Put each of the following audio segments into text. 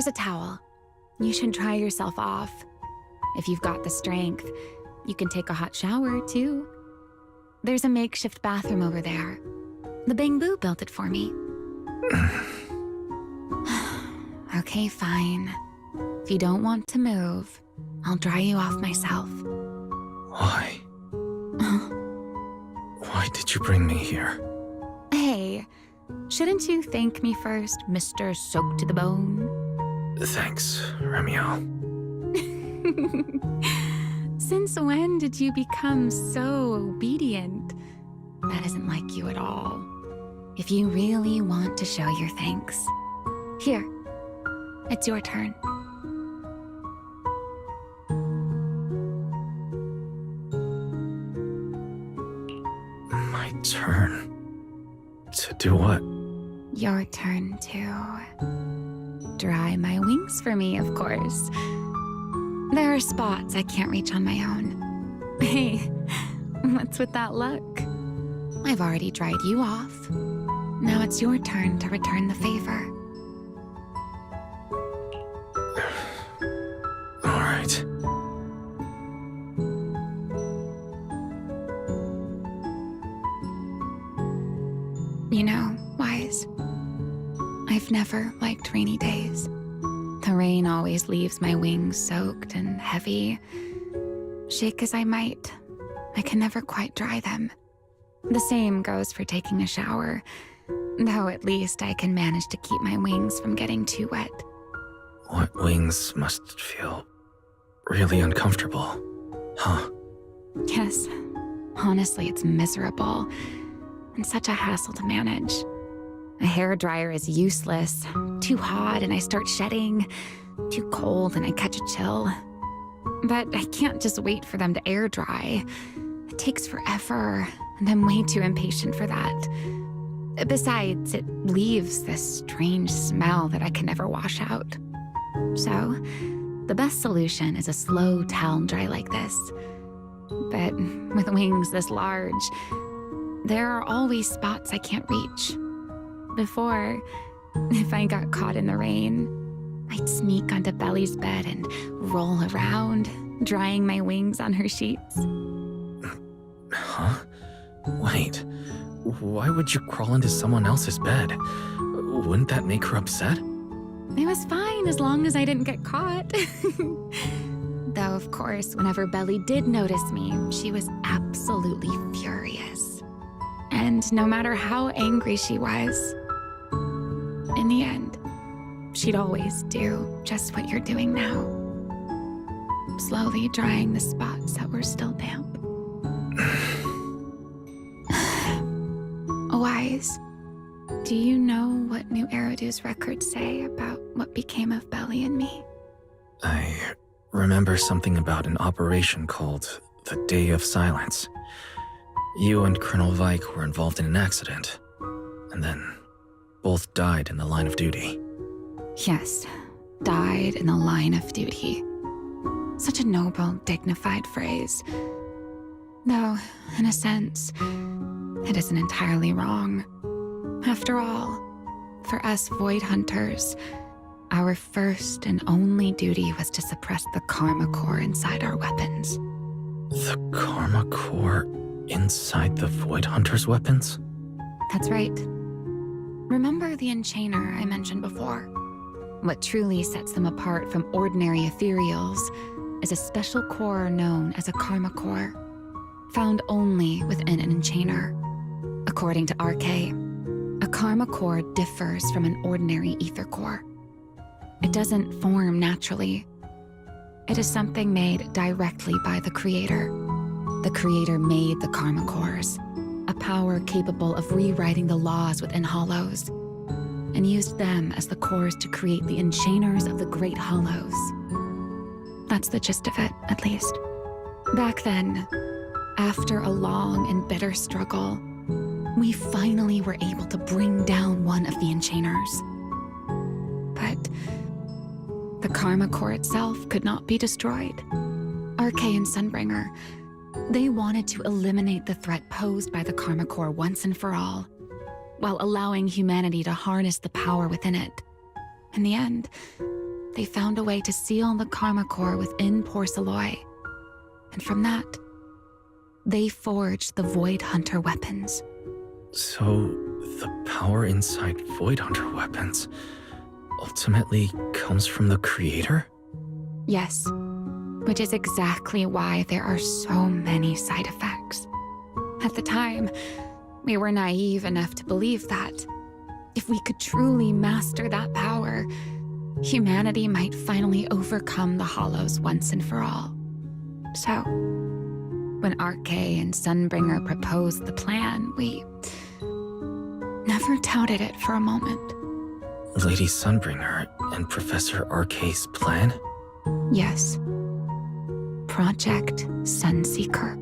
Here's a towel. You should dry yourself off. If you've got the strength, you can take a hot shower, too. There's a makeshift bathroom over there. The bamboo built it for me. Okay, fine. If you don't want to move, I'll dry you off myself. Why? Why did you bring me here? Hey, shouldn't you thank me first, Mr. Soaked to the Bone? Thanks, Romeo. Since when did you become so obedient? That isn't like you at all. If you really want to show your thanks, here, it's your turn. My turn? To do what? Your turn to dry my wings for me, of course. There are spots I can't reach on my own. Hey, what's with that look? I've already dried you off. Now it's your turn to return the favor. All right. You know, Wise, I've never liked rainy days. The rain always leaves my wings soaked and heavy. Shake as I might, I can never quite dry them. The same goes for taking a shower, though at least I can manage to keep my wings from getting too wet. What wings must feel really uncomfortable, huh? Yes, honestly, it's miserable and such a hassle to manage. A hairdryer is useless, too hot and I start shedding, too cold and I catch a chill. But I can't just wait for them to air dry. It takes forever, and I'm way too impatient for that. Besides, it leaves this strange smell that I can never wash out. So, the best solution is a slow towel dry like this. But with wings this large, there are always spots I can't reach. Before, if I got caught in the rain, I'd sneak onto Belly's bed and roll around, drying my wings on her sheets. Huh? Wait, why would you crawl into someone else's bed? Wouldn't that make her upset? It was fine as long as I didn't get caught. Though, of course, whenever Belly did notice me, she was absolutely furious. And no matter how angry she was, in the end, she'd always do just what you're doing now. Slowly drying the spots that were still damp. Wise, do you know what New Eridu's records say about what became of Belly and me? I remember something about an operation called the Day of Silence. You and Colonel Vike were involved in an accident, and then both died in the line of duty. Yes, died in the line of duty. Such a noble, dignified phrase. Though, in a sense, it isn't entirely wrong. After all, for us Void Hunters, our first and only duty was to suppress the Karma Core inside our weapons. The Karma Core inside the Void Hunter's weapons? That's right. Remember the Enchainer I mentioned before? What truly sets them apart from ordinary ethereals is a special core known as a Karma Core, found only within an Enchainer. According to RK, a Karma Core differs from an ordinary ether core. It doesn't form naturally. It is something made directly by the Creator. The Creator made the Karma Cores, a power capable of rewriting the laws within Hollows, and used them as the cores to create the Enchainers of the Great Hollows. That's the gist of it, at least. Back then, after a long and bitter struggle, we finally were able to bring down one of the Enchainers. But the Karma Core itself could not be destroyed. RK and Sunbringer, they wanted to eliminate the threat posed by the Karma Core once and for all, while allowing humanity to harness the power within it. In the end, they found a way to seal the karma core within Porceloy. And from that, they forged the Void Hunter weapons. So, the power inside Void Hunter weapons ultimately comes from the creator? Yes, which is exactly why there are so many side effects. At the time, we were naive enough to believe that if we could truly master that power, humanity might finally overcome the Hollows once and for all. So, when Arche and Sunbringer proposed the plan, we never doubted it for a moment. Lady Sunbringer and Professor Arche's plan? Yes. Project Sunseeker.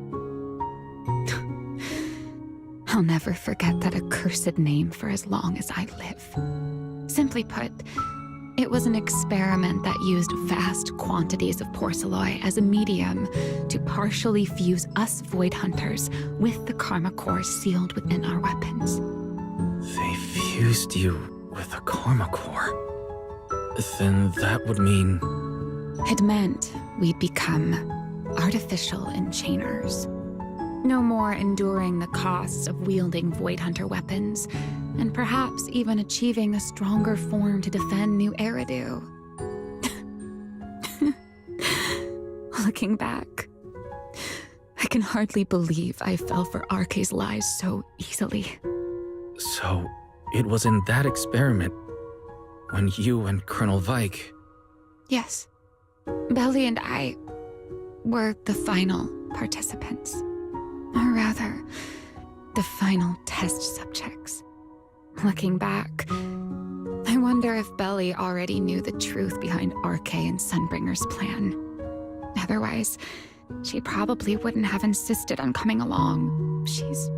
I'll never forget that accursed name for as long as I live. Simply put, it was an experiment that used vast quantities of porceloy as a medium to partially fuse us Void Hunters with the karma core sealed within our weapons. They fused you with a karma core. Then that would mean... It meant we'd become artificial enchainers. No more enduring the costs of wielding Void Hunter weapons, and perhaps even achieving a stronger form to defend New Eridu. Looking back, I can hardly believe I fell for Arche's lies so easily. So, it was in that experiment when you and Colonel Vike... Yes. Belly and I were the final participants. Or rather, the final test subjects. Looking back, I wonder if Belly already knew the truth behind Arche and Sunbringer's plan. Otherwise, she probably wouldn't have insisted on coming along. She's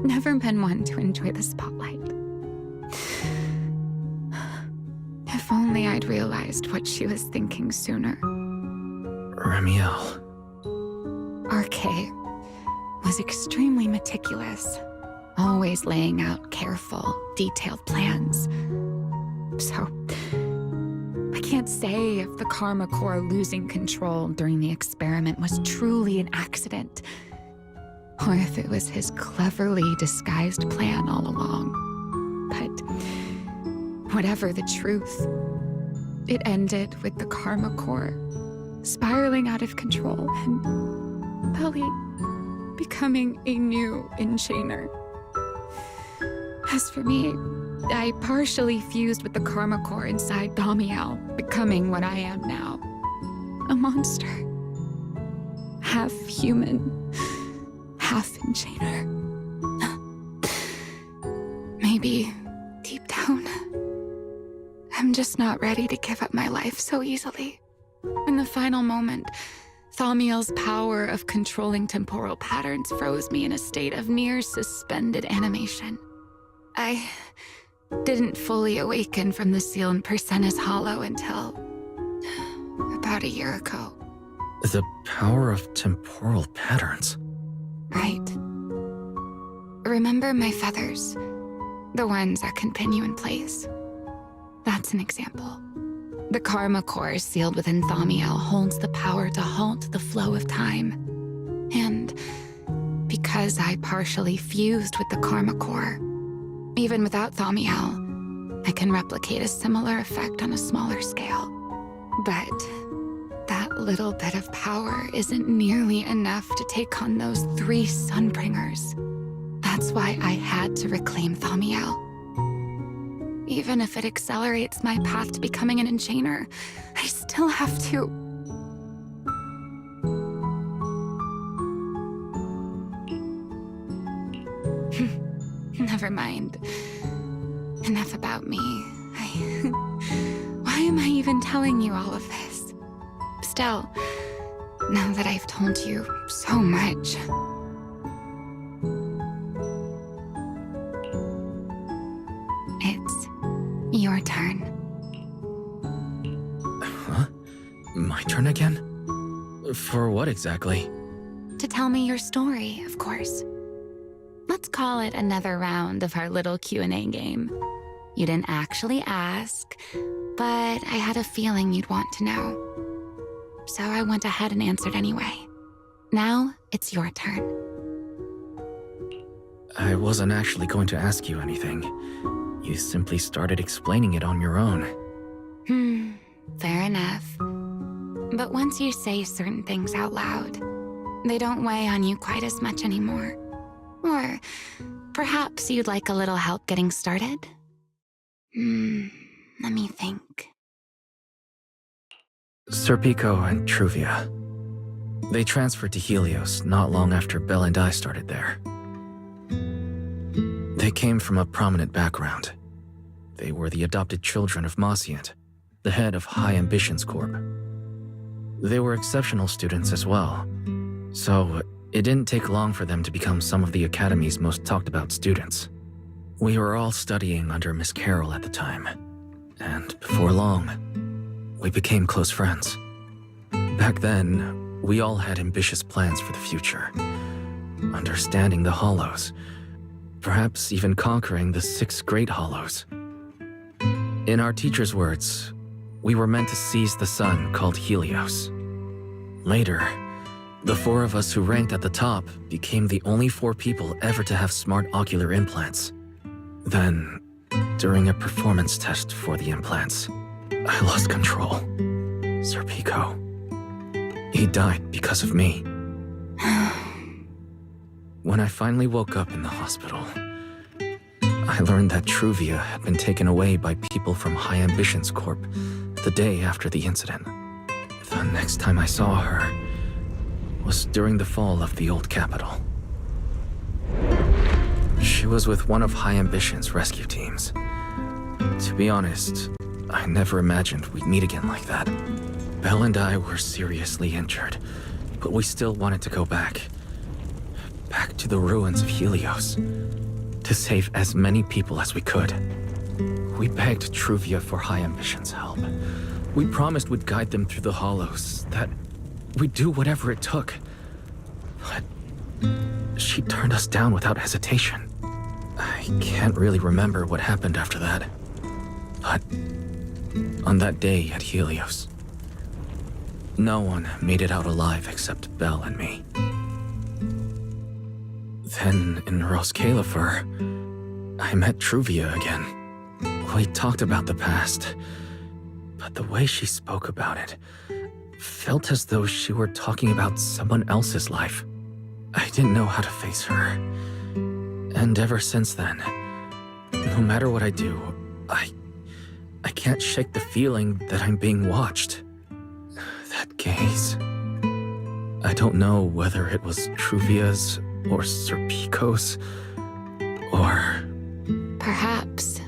never been one to enjoy the spotlight. If only I'd realized what she was thinking sooner. Remiel. Arche was extremely meticulous, always laying out careful, detailed plans. So, I can't say if the karma core losing control during the experiment was truly an accident, or if it was his cleverly disguised plan all along. But whatever the truth, it ended with the karma core spiraling out of control and Belly becoming a new enchainer. As for me, I partially fused with the karma core inside Damiel, becoming what I am now. A monster. Half human, half enchainer. Maybe, deep down, I'm just not ready to give up my life so easily. In the final moment, Thaumiel's power of controlling temporal patterns froze me in a state of near suspended animation. I didn't fully awaken from the seal in Persena's Hollow until about a year ago. The power of temporal patterns. Right. Remember my feathers? The ones that continue in place. That's an example. The karma core sealed within Thaumiel holds the power to halt the flow of time. And because I partially fused with the karma core, even without Thaumiel, I can replicate a similar effect on a smaller scale. But that little bit of power isn't nearly enough to take on those 3 Sunbringers. That's why I had to reclaim Thaumiel. Even if it accelerates my path to becoming an enchainer, I still have to... Never mind. Enough about me. Why am I even telling you all of this? Still, now that I've told you so much... It's your turn. Huh? My turn again? For what exactly? To tell me your story, of course. Let's call it another round of our little Q&A game. You didn't actually ask, but I had a feeling you'd want to know. So I went ahead and answered anyway. Now, it's your turn. I wasn't actually going to ask you anything. You simply started explaining it on your own. Fair enough. But once you say certain things out loud, they don't weigh on you quite as much anymore. Or perhaps you'd like a little help getting started? Let me think. Serpico and Truvia. They transferred to Helios not long after Belle and I started there. They came from a prominent background. They were the adopted children of Mosient, the head of High Ambitions Corp. They were exceptional students as well, so it didn't take long for them to become some of the Academy's most talked about students. We were all studying under Miss Carroll at the time, and before long, we became close friends. Back then, we all had ambitious plans for the future, understanding the Hollows, perhaps even conquering the 6 Great Hollows. In our teacher's words, we were meant to seize the sun called Helios. Later, the 4 of us who ranked at the top became the only 4 people ever to have smart ocular implants. Then, during a performance test for the implants, I lost control. Serpico. He died because of me. When I finally woke up in the hospital, I learned that Truvia had been taken away by people from High Ambitions Corp the day after the incident. The next time I saw her was during the fall of the old capital. She was with one of High Ambition's rescue teams. To be honest, I never imagined we'd meet again like that. Belle and I were seriously injured, but we still wanted to go back. Back to the ruins of Helios, to save as many people as we could. We begged Truvia for High Ambition's help. We promised we'd guide them through the Hollows, that we'd do whatever it took. But she turned us down without hesitation. I can't really remember what happened after that. But on that day at Helios, no one made it out alive except Belle and me. Then in Roskalifer, I met Truvia again. We talked about the past, but the way she spoke about it felt as though she were talking about someone else's life. I didn't know how to face her. And ever since then, no matter what I do, I can't shake the feeling that I'm being watched. That gaze. I don't know whether it was Truvia's or Serpico's, or... Perhaps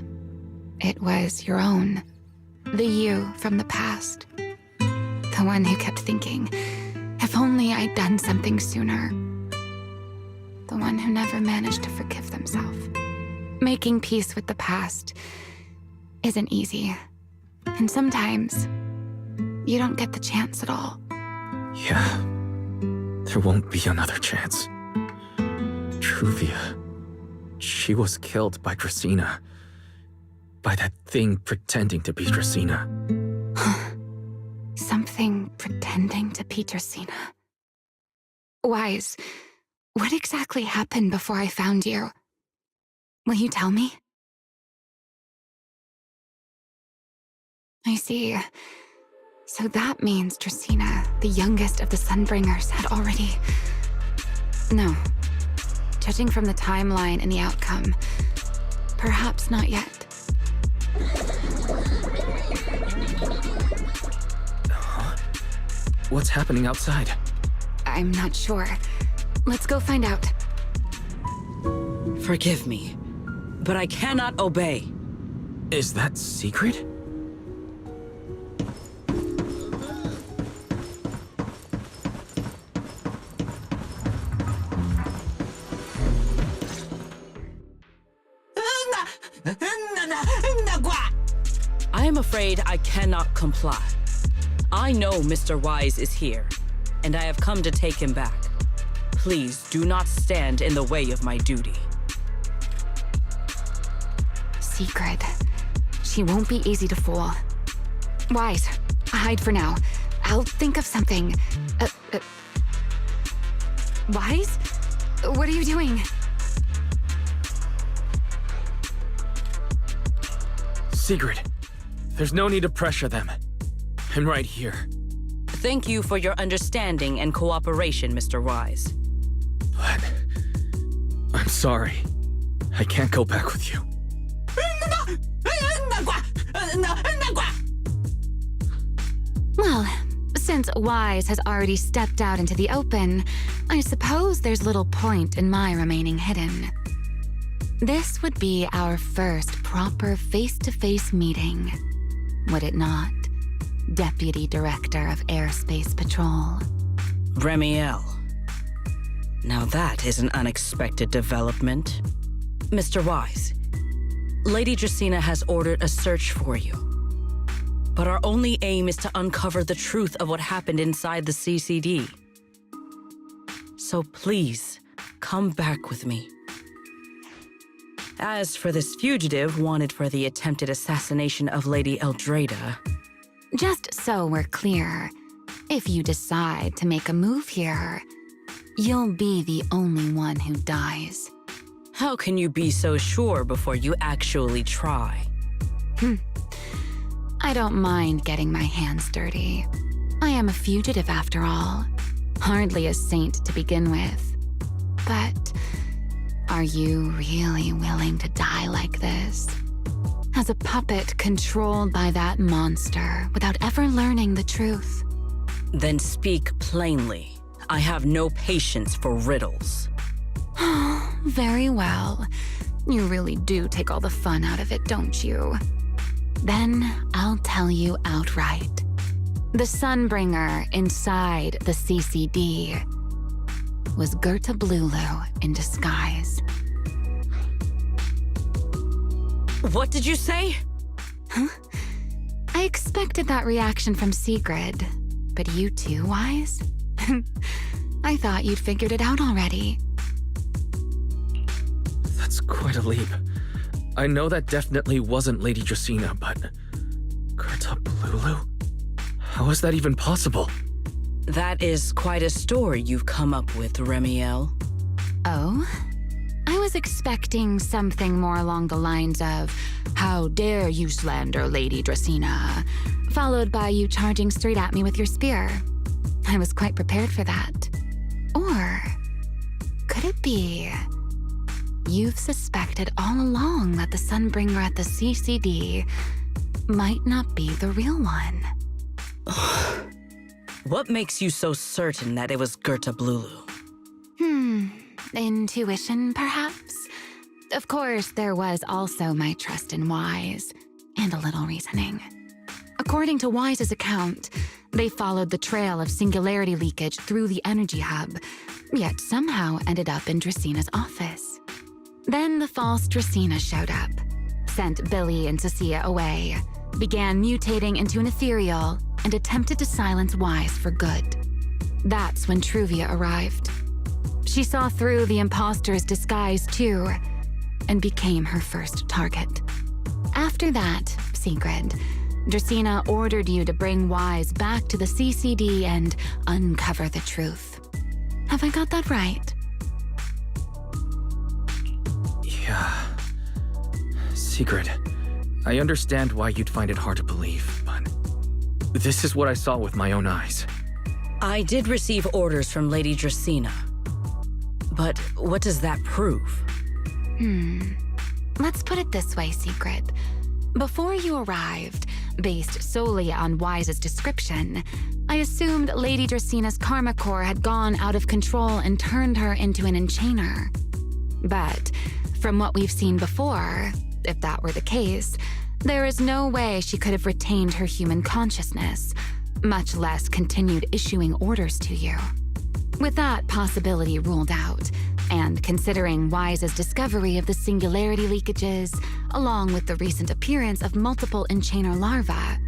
it was your own. The you from the past. The one who kept thinking, if only I'd done something sooner. The one who never managed to forgive themselves. Making peace with the past isn't easy. And sometimes, you don't get the chance at all. Yeah, there won't be another chance. Truvia, she was killed by Dracena. By that thing pretending to be Dracena. Something pretending to be Dracena. Wise, what exactly happened before I found you? Will you tell me? I see. So that means Dracena, the youngest of the Sunbringers, had already... No. Judging from the timeline and the outcome, perhaps not yet. What's happening outside? I'm not sure. Let's go find out. Forgive me, but I cannot obey. Is that secret? I am afraid I cannot comply. I know Mr. Wise is here, and I have come to take him back. Please do not stand in the way of my duty. Secret. She won't be easy to fool. Wise, hide for now. I'll think of something. Wise? What are you doing? Sigrid, there's no need to pressure them. I'm right here. Thank you for your understanding and cooperation, Mr. Wise. But I'm sorry. I can't go back with you. Well, since Wise has already stepped out into the open, I suppose there's little point in my remaining hidden. This would be our first proper face-to-face meeting, would it not, Deputy Director of Airspace Patrol? Remiel. Now that is an unexpected development. Mr. Wise, Lady Dracaena has ordered a search for you. But our only aim is to uncover the truth of what happened inside the CCD. So please, come back with me. As for this fugitive wanted for the attempted assassination of Lady Eldrada... Just so we're clear, if you decide to make a move here, you'll be the only one who dies. How can you be so sure before you actually try? I don't mind getting my hands dirty. I am a fugitive after all. Hardly a saint to begin with. But are you really willing to die like this? As a puppet controlled by that monster without ever learning the truth? Then speak plainly. I have no patience for riddles. Very well. You really do take all the fun out of it, don't you? Then I'll tell you outright. The Sunbringer inside the CCD was Gerta Blulu in disguise. What did you say? Huh? I expected that reaction from Sigrid, but you too, Wise? I thought you'd figured it out already. That's quite a leap. I know that definitely wasn't Lady Dracaena, but... Gerta Blulu? How is that even possible? That is quite a story you've come up with, Remiel. Oh? I was expecting something more along the lines of, "How dare you slander Lady Dracaena," followed by you charging straight at me with your spear. I was quite prepared for that. Or could it be you've suspected all along that the Sunbringer at the CCD might not be the real one? What makes you so certain that it was Gerta Blulu? Intuition, perhaps? Of course, there was also my trust in Wise, and a little reasoning. According to Wise's account, they followed the trail of singularity leakage through the energy hub, yet somehow ended up in Draceena's office. Then the false Dracaena showed up, sent Billy and Cecilia away, began mutating into an ethereal, and attempted to silence Wise for good. That's when Truvia arrived. She saw through the imposter's disguise too, and became her first target. After that, Sigrid, Dracaena ordered you to bring Wise back to the CCD and uncover the truth. Have I got that right? Yeah. Sigrid, I understand why you'd find it hard to believe, but this is what I saw with my own eyes. I did receive orders from Lady Dracaena. But what does that prove? Let's put it this way, Sigrid. Before you arrived, based solely on Wise's description, I assumed Lady Draceena's karma core had gone out of control and turned her into an enchainer. But from what we've seen before, if that were the case, there is no way she could have retained her human consciousness, much less continued issuing orders to you. With that possibility ruled out, and considering Wise's discovery of the singularity leakages, along with the recent appearance of multiple enchainer larvae,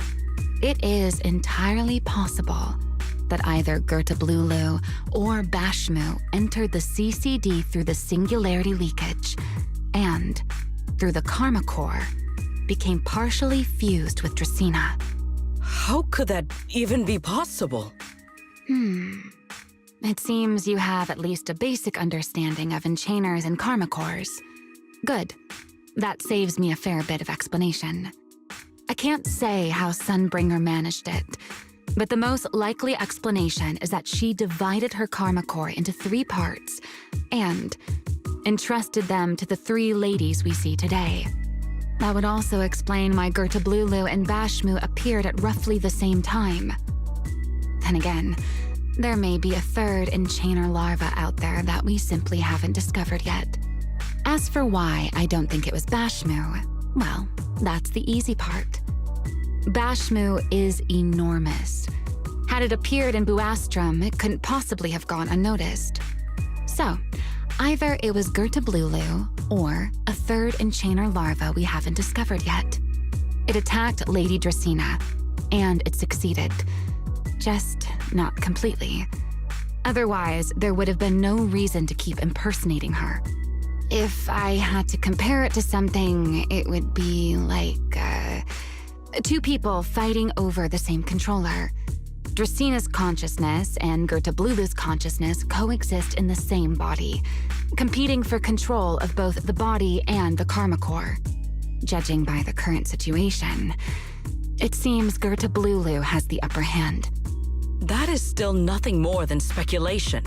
it is entirely possible that either Gerta Blulu or Bashmu entered the CCD through the singularity leakage, and, through the karma core, became partially fused with Dracaena. How could that even be possible? It seems you have at least a basic understanding of enchainers and karma cores. Good. That saves me a fair bit of explanation. I can't say how Sunbringer managed it, but the most likely explanation is that she divided her karma core into 3 parts and entrusted them to the 3 ladies we see today. That would also explain why Gertablulu and Bashmu appeared at roughly the same time. Then again, there may be a 3rd enchainer larva out there that we simply haven't discovered yet. As for why I don't think it was Bashmu, well, that's the easy part. Bashmu is enormous. Had it appeared in Buastrum, it couldn't possibly have gone unnoticed. So, either it was Gertablulu or a 3rd enchainer larva we haven't discovered yet. It attacked Lady Dracena, and it succeeded. Just not completely. Otherwise, there would have been no reason to keep impersonating her. If I had to compare it to something, it would be like, 2 people fighting over the same controller. Dracena's consciousness and Gertablulu's consciousness coexist in the same body, competing for control of both the body and the karma core. Judging by the current situation, it seems Gertablulu has the upper hand. That is still nothing more than speculation.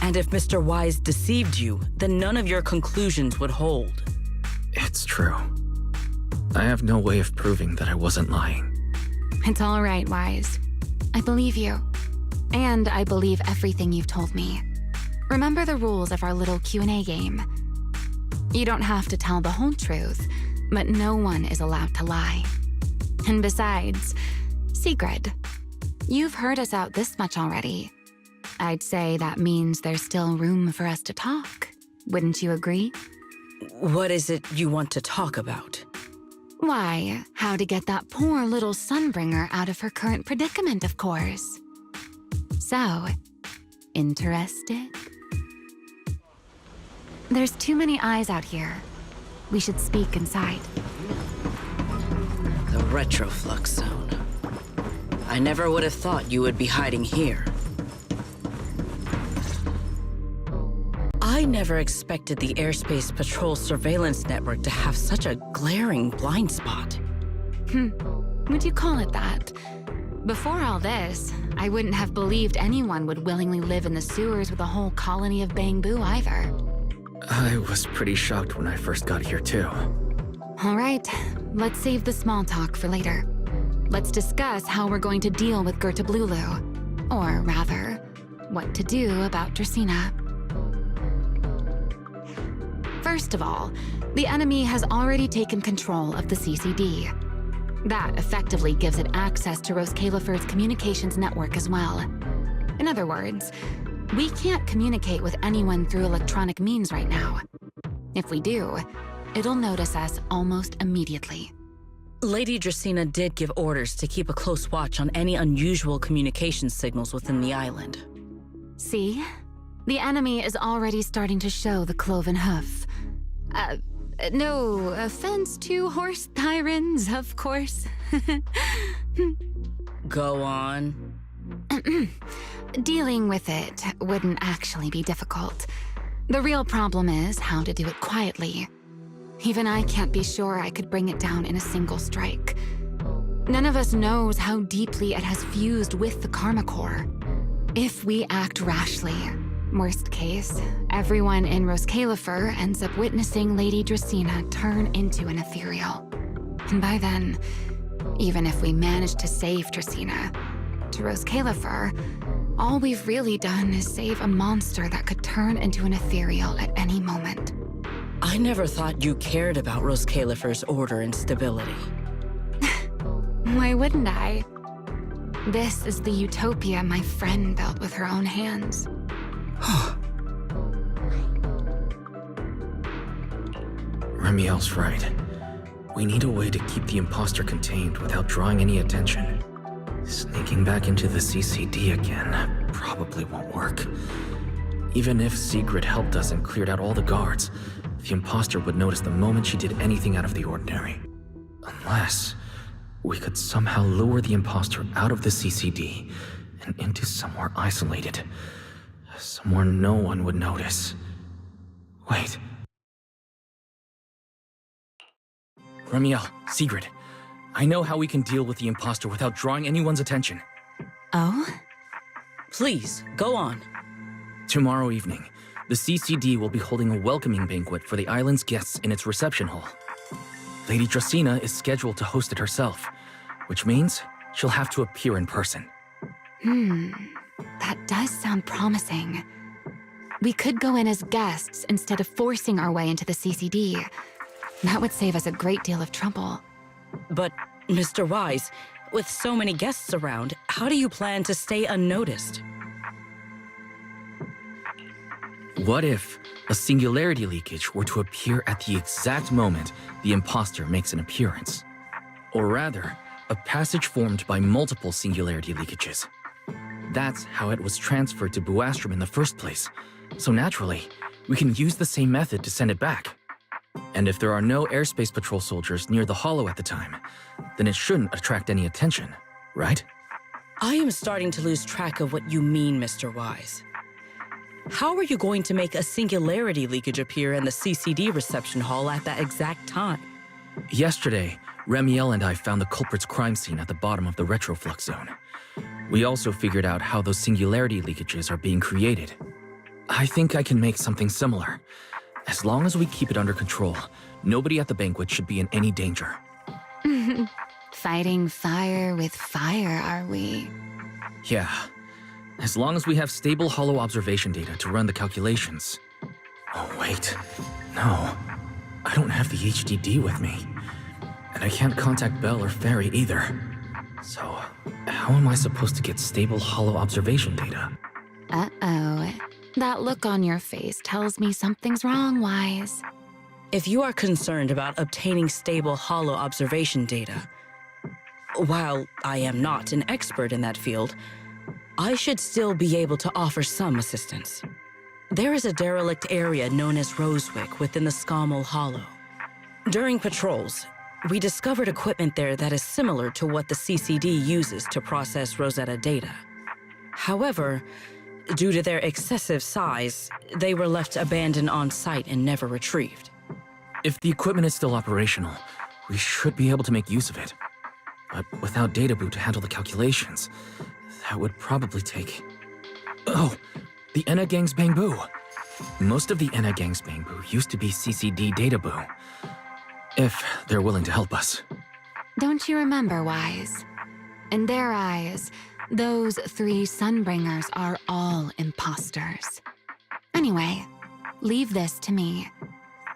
And if Mr. Wise deceived you, then none of your conclusions would hold. It's true. I have no way of proving that I wasn't lying. It's all right, Wise. I believe you. And I believe everything you've told me. Remember the rules of our little Q&A game. You don't have to tell the whole truth, but no one is allowed to lie. And besides, Sigrid, you've heard us out this much already. I'd say that means there's still room for us to talk. Wouldn't you agree? What is it you want to talk about? Why, how to get that poor little Sunbringer out of her current predicament, of course. So, interested? There's too many eyes out here. We should speak inside. The Retroflux Zone. I never would have thought you would be hiding here. I never expected the Airspace Patrol surveillance network to have such a glaring blind spot. Would you call it that? Before all this, I wouldn't have believed anyone would willingly live in the sewers with a whole colony of Bangbu either. I was pretty shocked when I first got here too. All right, let's save the small talk for later. Let's discuss how we're going to deal with Gertablulu. Or rather, what to do about Dracena. First of all, the enemy has already taken control of the CCD. That effectively gives it access to Roskalefer's communications network as well. In other words, we can't communicate with anyone through electronic means right now. If we do, it'll notice us almost immediately. Lady Dracena did give orders to keep a close watch on any unusual communication signals within the island. See? The enemy is already starting to show the cloven hoof. No offense to horse tyrants, of course. Go on. Dealing with it wouldn't actually be difficult. The real problem is how to do it quietly. Even I can't be sure I could bring it down in a single strike. None of us knows how deeply it has fused with the Karma Core. If we act rashly, worst case, everyone in Roskalefer ends up witnessing Lady Dracena turn into an ethereal. And by then, even if we manage to save Dracena, to Roskalefer, all we've really done is save a monster that could turn into an ethereal at any moment. I never thought you cared about Roskalefer's order and stability. Why wouldn't I? This is the utopia my friend built with her own hands. Remiel's right. We need a way to keep the imposter contained without drawing any attention. Sneaking back into the CCD again probably won't work. Even if Sigrid helped us and cleared out all the guards, the imposter would notice the moment she did anything out of the ordinary. Unless we could somehow lure the imposter out of the CCD and into somewhere isolated. Somewhere no one would notice. Wait. Remiel, Sigrid, I know how we can deal with the imposter without drawing anyone's attention. Oh? Please, go on. Tomorrow evening, the CCD will be holding a welcoming banquet for the island's guests in its reception hall. Lady Dracaena is scheduled to host it herself, which means she'll have to appear in person. That does sound promising. We could go in as guests instead of forcing our way into the CCD. That would save us a great deal of trouble. But, Mr. Wise, with so many guests around, how do you plan to stay unnoticed? What if a singularity leakage were to appear at the exact moment the imposter makes an appearance? Or rather, a passage formed by multiple singularity leakages. That's how it was transferred to Buastrom in the first place. So naturally, we can use the same method to send it back. And if there are no airspace patrol soldiers near the hollow at the time, then it shouldn't attract any attention, right? I am starting to lose track of what you mean, Mr. Wise. How are you going to make a singularity leakage appear in the CCD reception hall at that exact time? Yesterday, Remiel and I found the culprit's crime scene at the bottom of the retroflux zone. We also figured out how those singularity leakages are being created. I think I can make something similar. As long as we keep it under control, nobody at the banquet should be in any danger. Fighting fire with fire, are we? Yeah. As long as we have stable hollow observation data to run the calculations. Oh, wait. No. I don't have the HDD with me. And I can't contact Bell or Ferry either. So, how am I supposed to get stable hollow observation data? Uh-oh. That look on your face tells me something's wrong, Wise. If you are concerned about obtaining stable hollow observation data, while I am not an expert in that field, I should still be able to offer some assistance. There is a derelict area known as Rosewick within the Scommel Hollow. During patrols, we discovered equipment there that is similar to what the CCD uses to process Rosetta data. However, due to their excessive size, they were left abandoned on site and never retrieved. If the equipment is still operational, we should be able to make use of it. But without data boot to handle the calculations, that would probably take... Oh, the Enna Gang's Bangbu. Most of the Enna Gang's Bangbu used to be CCD data boo. If they're willing to help us. Don't you remember, Wise? In their eyes, those 3 Sunbringers are all imposters. Anyway, leave this to me.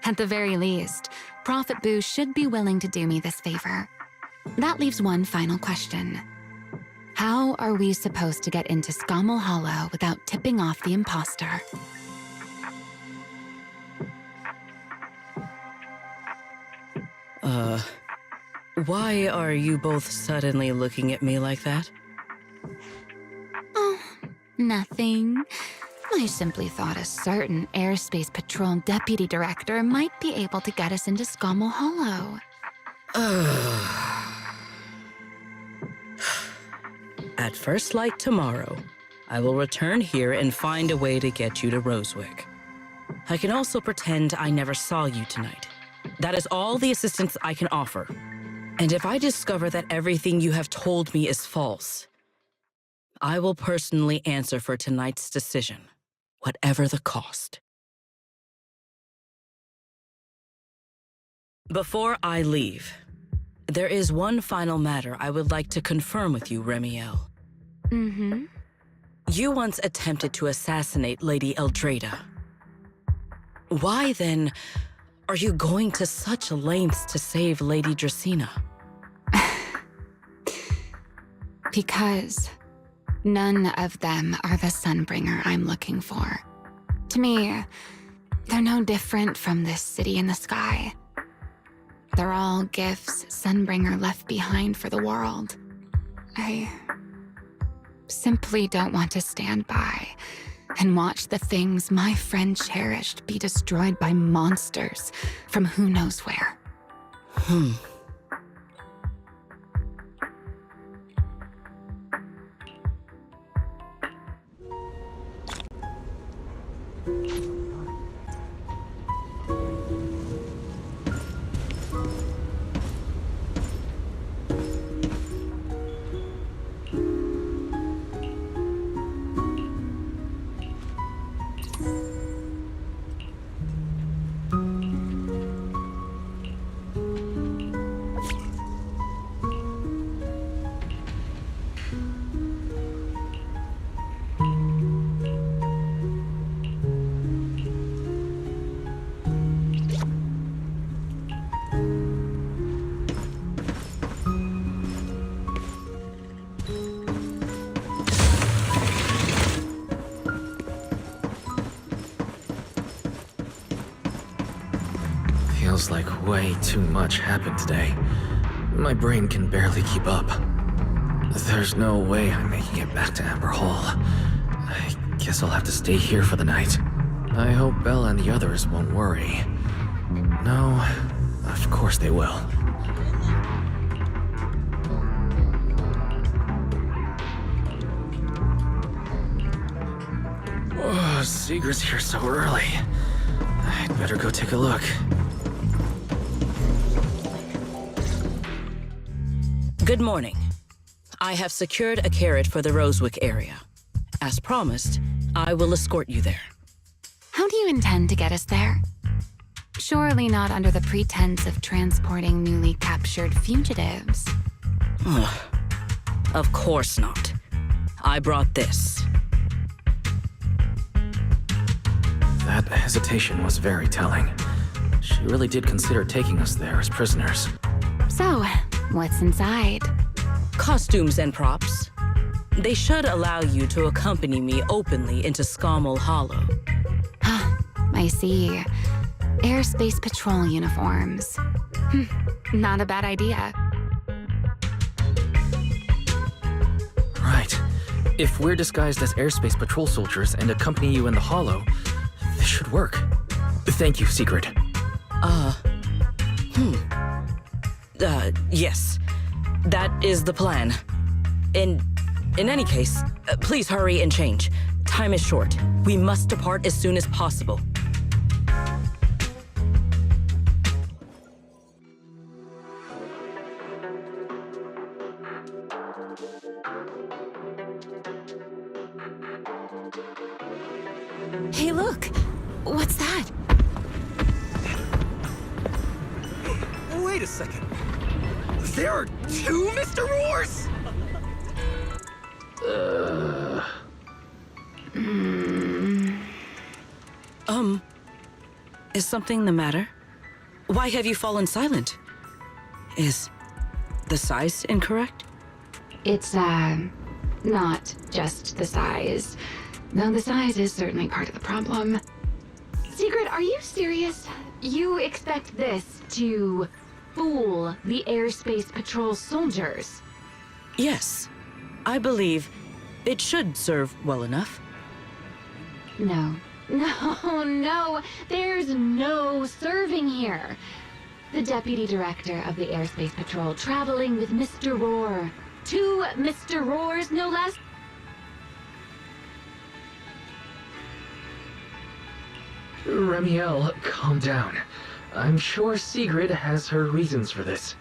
At the very least, Prophet Boo should be willing to do me this favor. That leaves one final question. How are we supposed to get into Scommel Hollow without tipping off the imposter? Why are you both suddenly looking at me like that? Oh, nothing. I simply thought a certain airspace patrol deputy director might be able to get us into Scommel Hollow. At first light tomorrow, I will return here and find a way to get you to Rosewick. I can also pretend I never saw you tonight. That is all the assistance I can offer. And if I discover that everything you have told me is false, I will personally answer for tonight's decision, whatever the cost. Before I leave, there is one final matter I would like to confirm with you, Remiel. Mm-hmm. You once attempted to assassinate Lady Eldrada. Why, then, are you going to such lengths to save Lady Dracaena? Because none of them are the Sunbringer I'm looking for. To me, they're no different from this city in the sky. They're all gifts Sunbringer left behind for the world. I simply don't want to stand by and watch the things my friend cherished be destroyed by monsters from who knows where. Feels like way too much happened today. My brain can barely keep up. There's no way I'm making it back to Amber Hall. I guess I'll have to stay here for the night. I hope Bella and the others won't worry. No, of course they will. Oh, Sigrid's here so early. I'd better go take a look. Good morning. I have secured a carriage for the Rosewick area. As promised, I will escort you there. How do you intend to get us there? Surely not under the pretense of transporting newly captured fugitives. Of course not. I brought this. That hesitation was very telling. She really did consider taking us there as prisoners. So, what's inside? Costumes and props. They should allow you to accompany me openly into Scommel Hollow. I see. Airspace patrol uniforms. Not a bad idea. Right. If we're disguised as airspace patrol soldiers and accompany you in the Hollow, this should work. Thank you, Sigrid. Yes. That is the plan. In any case, please hurry and change. Time is short. We must depart as soon as possible. Hey, look! What's that? Wait a second. There are two Mr. Roars? Is something the matter? Why have you fallen silent? Is the size incorrect? It's, not just the size. Though the size is certainly part of the problem. Sigrid, are you serious? You expect this to fool the airspace patrol soldiers? Yes. I believe it should serve well enough. No. No, there's no serving here. The deputy director of the airspace patrol traveling with Mr. Roar. Two Mr. Roars, no less. Remiel, calm down. I'm sure Sigrid has her reasons for this.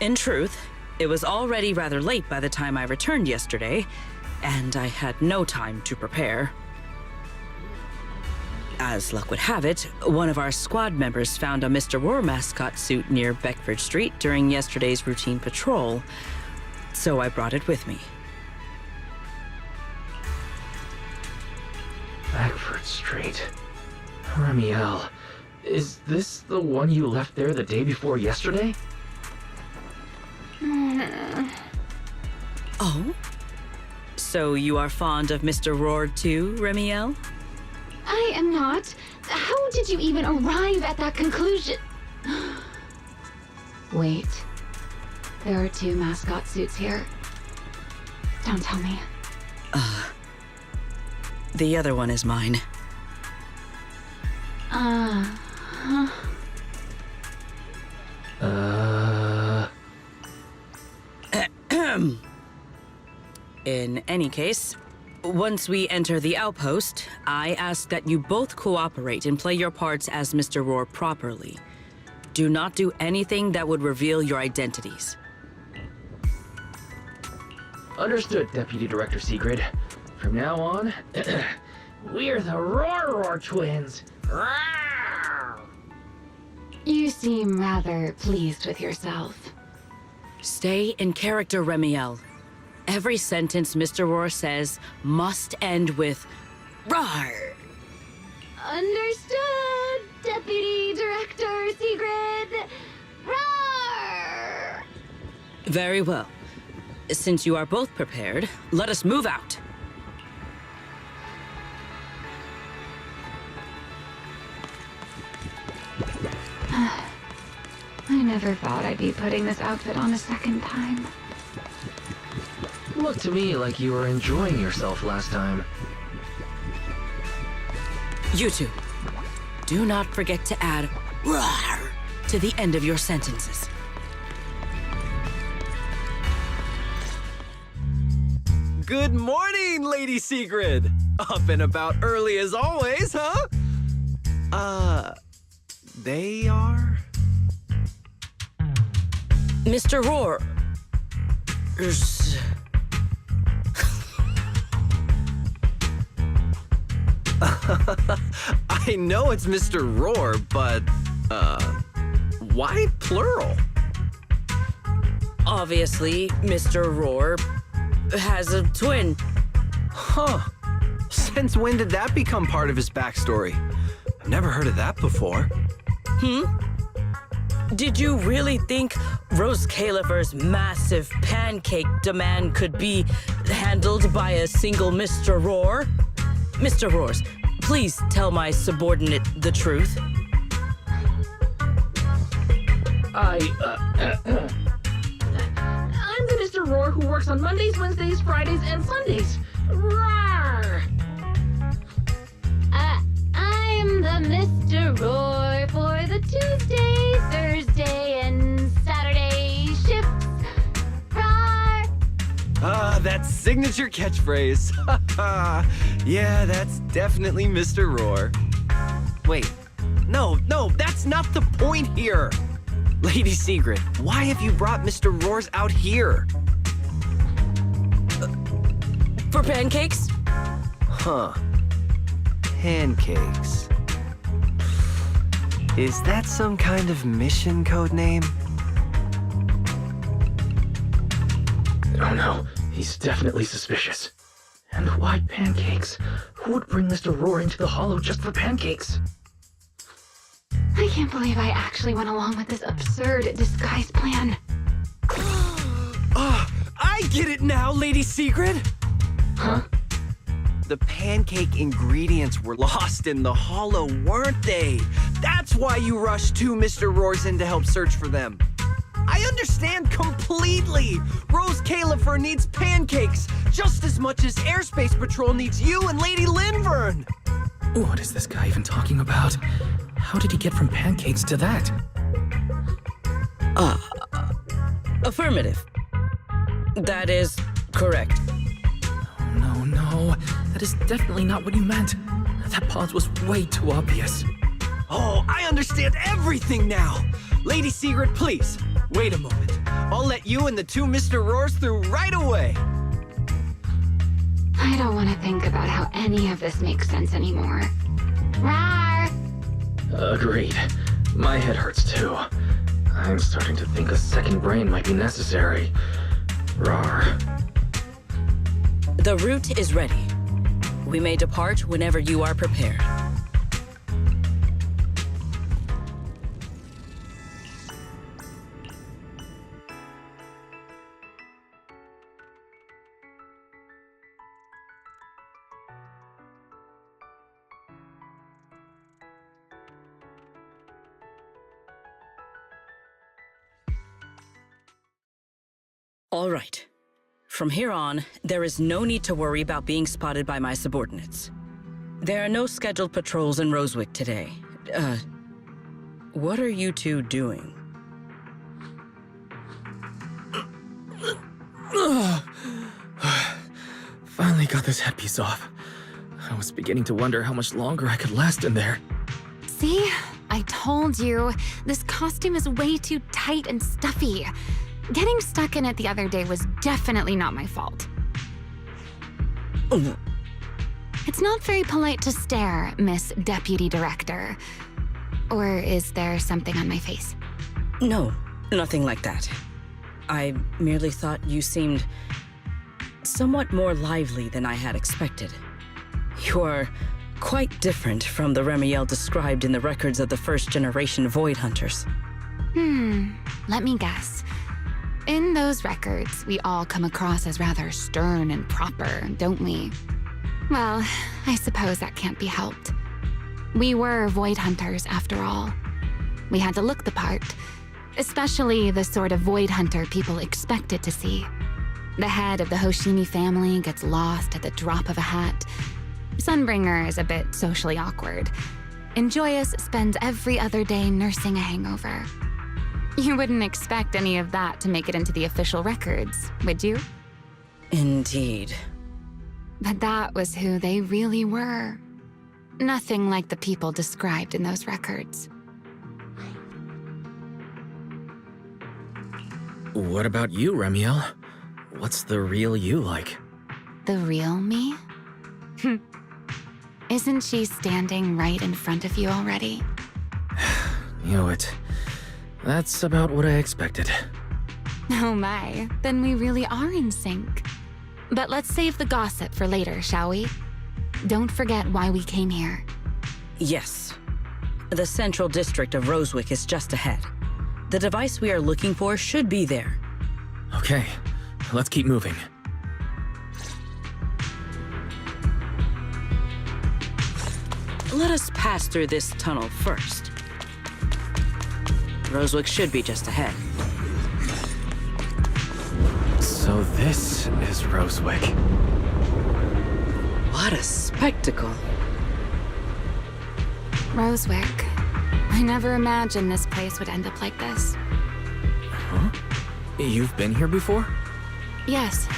In truth, it was already rather late by the time I returned yesterday, and I had no time to prepare. As luck would have it, one of our squad members found a Mr. Roar mascot suit near Beckford Street during yesterday's routine patrol, so I brought it with me. Beckford Street. Remiel, is this the one you left there the day before yesterday? Oh? So you are fond of Mr. Roar too, Remiel? I am not. How did you even arrive at that conclusion? Wait. There are two mascot suits here. Don't tell me. The other one is mine. In any case, once we enter the outpost, I ask that you both cooperate and play your parts as Mr. Roar properly. Do not do anything that would reveal your identities. Understood, Deputy Director Sigrid. From now on, we're the Roar twins. Rawr! You seem rather pleased with yourself. Stay in character, Remiel. Every sentence Mr. Roar says must end with "Rawr." Understood, Deputy Director Sigrid. Roar! Very well. Since you are both prepared, let us move out. I never thought I'd be putting this outfit on a second time. Looked to me like you were enjoying yourself last time. You two, do not forget to add "Rawr" to the end of your sentences. Good morning, Lady Sigrid! Up and about early as always, huh? They are? Mr. Roar. I know it's Mr. Roar, but, why plural? Obviously, Mr. Roar has a twin. Huh. Since when did that become part of his backstory? I've never heard of that before. Did you really think Rose Caliver's massive pancake demand could be handled by a single Mr. Roar? Mr. Roars, please tell my subordinate the truth. I'm the Mr. Roar who works on Mondays, Wednesdays, Fridays, and Sundays. Rawr! I'm the Mr. Roar for the Tuesday, Thursday, and Saturday shifts. Roar! That signature catchphrase. Yeah, that's definitely Mr. Roar. Wait, no, that's not the point here. Lady Sigrid, why have you brought Mr. Roars out here? For pancakes? Huh. Pancakes. Is that some kind of mission code name? Oh no, he's definitely suspicious. And why pancakes? Who would bring Mr. Roar into the Hollow just for pancakes? I can't believe I actually went along with this absurd disguise plan. I get it now, Lady Sigrid! Huh? The pancake ingredients were lost in the Hollow, weren't they? That's why you rushed two Mr. Roars in to help search for them. I understand completely! Rose Califer needs pancakes just as much as Airspace Patrol needs you and Lady Linvern! What is this guy even talking about? How did he get from pancakes to that? Affirmative. That is correct. No, that is definitely not what you meant. That pause was way too obvious. Oh, I understand everything now! Lady Sigrid, please, wait a moment. I'll let you and the two Mr. Roars through right away. I don't want to think about how any of this makes sense anymore. Rawr! Agreed. My head hurts too. I'm starting to think a second brain might be necessary. Rawr. The route is ready. We may depart whenever you are prepared. All right. From here on, there is no need to worry about being spotted by my subordinates. There are no scheduled patrols in Rosewick today. What are you two doing? got this headpiece off, I was beginning to wonder how much longer I could last in there. See? I told you, this costume is way too tight and stuffy. Getting stuck in it the other day was definitely not my fault. Oh, It's not very polite to stare, Miss Deputy Director. Or is there something on my face? no, nothing like that. I merely thought you seemed somewhat more lively than I had expected. You're quite different from the Remiel described in the records of the first-generation Void Hunters. Let me guess. In those records, we all come across as rather stern and proper, don't we? Well, I suppose that can't be helped. We were Void Hunters, after all. We had to look the part, especially the sort of Void Hunter people expected to see. The head of the Hoshimi family gets lost at the drop of a hat. Sunbringer is a bit socially awkward. And Joyous spends every other day nursing a hangover. You wouldn't expect any of that to make it into the official records, would you? Indeed. But that was who they really were. Nothing like the people described in those records. What about you, Remiel? What's the real you like? The real me? Isn't she standing right in front of you already? Knew it. That's about what I expected. Oh my, then we really are in sync. But let's save the gossip for later, shall we? Don't forget why we came here. Yes. The central district of Rosewick is just ahead. The device we are looking for should be there. Okay, let's keep moving. Let us pass through this tunnel first. Rosewick should be just ahead. So this is Rosewick. What a spectacle. Rosewick. I never imagined this place would end up like this. Huh? You've been here before? Yes.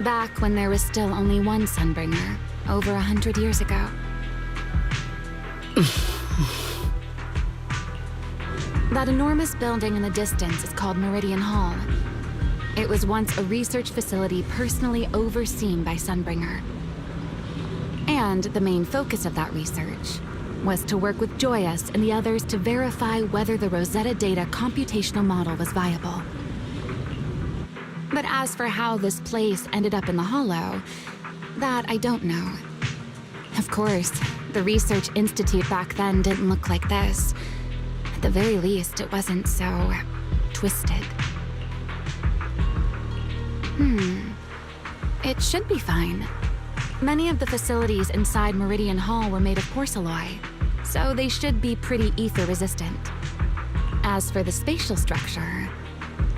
Back when there was still only one Sunbringer, over 100 years ago. That enormous building in the distance is called Meridian Hall. It was once a research facility personally overseen by Sunbringer. And the main focus of that research was to work with Joyous and the others to verify whether the Rosetta Data computational model was viable. But as for how this place ended up in the Hollow, that I don't know. Of course, the Research Institute back then didn't look like this. At the very least, it wasn't so twisted. It should be fine. Many of the facilities inside Meridian Hall were made of porcelain, so they should be pretty ether-resistant. As for the spatial structure,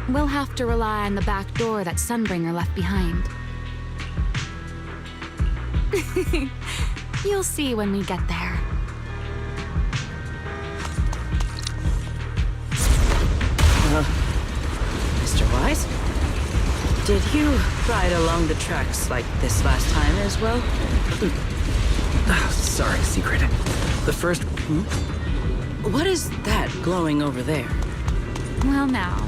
we'll have to rely on the back door that Sunbringer left behind. You'll see when we get there. Mr. Wise? Did you ride along the tracks like this last time as well? Sorry, Secret. The first... What is that glowing over there? Well now,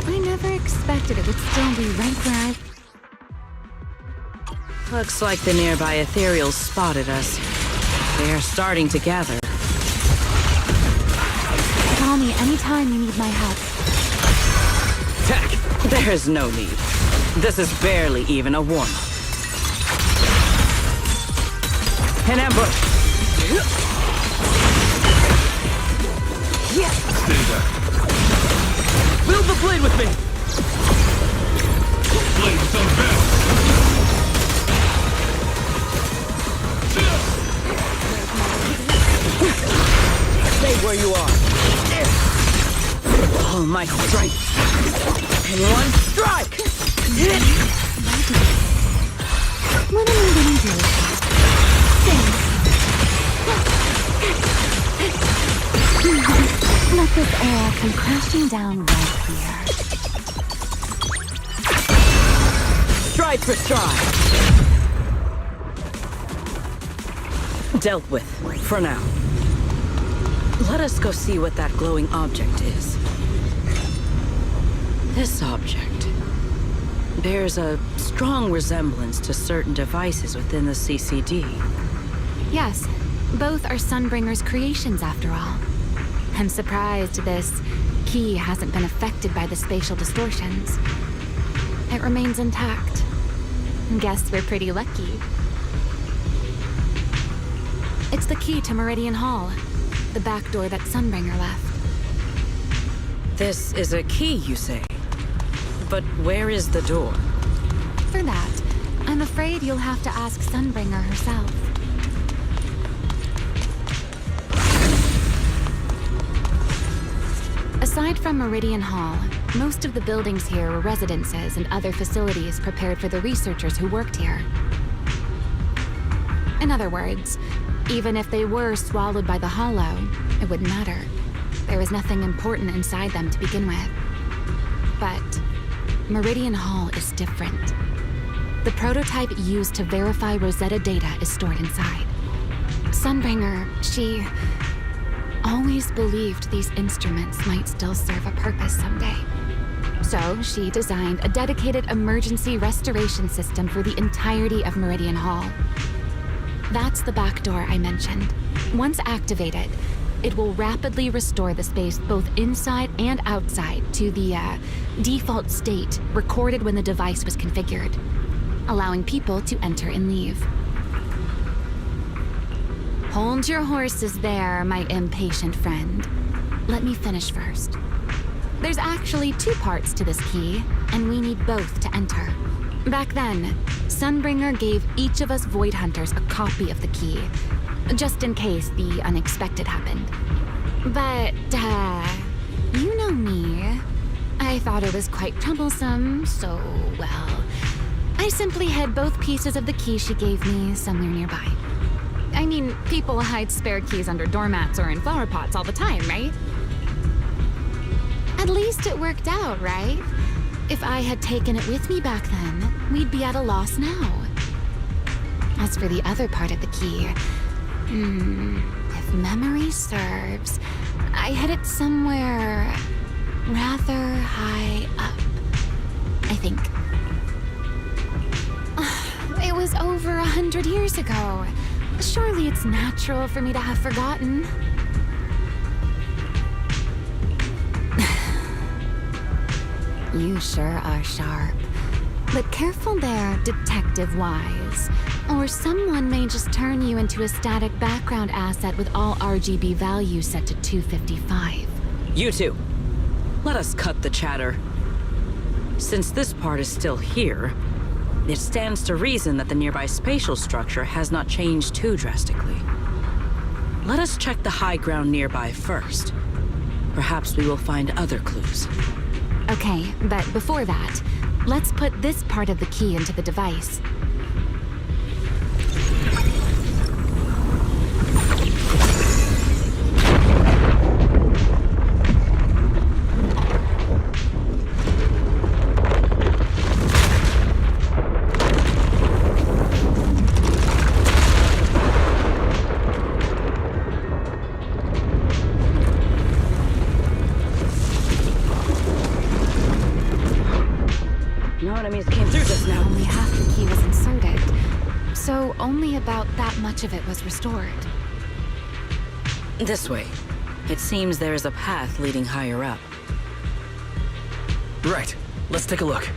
I never expected it would still be right where I... Looks like the nearby ethereals spotted us. They are starting to gather. Call me anytime you need my help. Attack! There's no need. This is barely even a warm-up. An ambush! Yeah! Stay there. Wield the blade with me! Blade is unbound! Stay where you are. All my strength. In one strike! What am I gonna do? Let this air come crashing down right here. Stride for stride. Dealt with, for now. Let us go see what that glowing object is. This object bears a strong resemblance to certain devices within the CCD. Yes, both are Sunbringer's creations after all. I'm surprised this key hasn't been affected by the spatial distortions. It remains intact. Guess we're pretty lucky. It's the key to Meridian Hall, the back door that Sunbringer left. This is a key, you say? But where is the door? For that, I'm afraid you'll have to ask Sunbringer herself. Aside from Meridian Hall, most of the buildings here were residences and other facilities prepared for the researchers who worked here. In other words, even if they were swallowed by the Hollow, it wouldn't matter. There was nothing important inside them to begin with. But Meridian Hall is different. The prototype used to verify Rosetta data is stored inside. Sunbringer, she always believed these instruments might still serve a purpose someday. So she designed a dedicated emergency restoration system for the entirety of Meridian Hall. That's the back door I mentioned. Once activated, it will rapidly restore the space both inside and outside to the default state recorded when the device was configured, allowing people to enter and leave. Hold your horses there, my impatient friend. Let me finish first. There's actually two parts to this key, and we need both to enter. Back then, Sunbringer gave each of us Void Hunters a copy of the key, just in case the unexpected happened. But, you know me. I thought it was quite troublesome, so, well, I simply hid both pieces of the key she gave me somewhere nearby. I mean, people hide spare keys under doormats or in flower pots all the time, right? At least it worked out, right? If I had taken it with me back then, we'd be at a loss now. As for the other part of the key, if memory serves, I hid it somewhere rather high up, I think. It was over 100 years ago. Surely it's natural for me to have forgotten. You sure are sharp. But careful there, Detective Wise. Or someone may just turn you into a static background asset with all RGB values set to 255. You two, let us cut the chatter. Since this part is still here, it stands to reason that the nearby spatial structure has not changed too drastically. Let us check the high ground nearby first. Perhaps we will find other clues. Okay, but before that, let's put this part of the key into the device. No enemies came through just now. Only half the key was inserted, so only about that much of it was restored. This way. It seems there is a path leading higher up. Right. Let's take a look.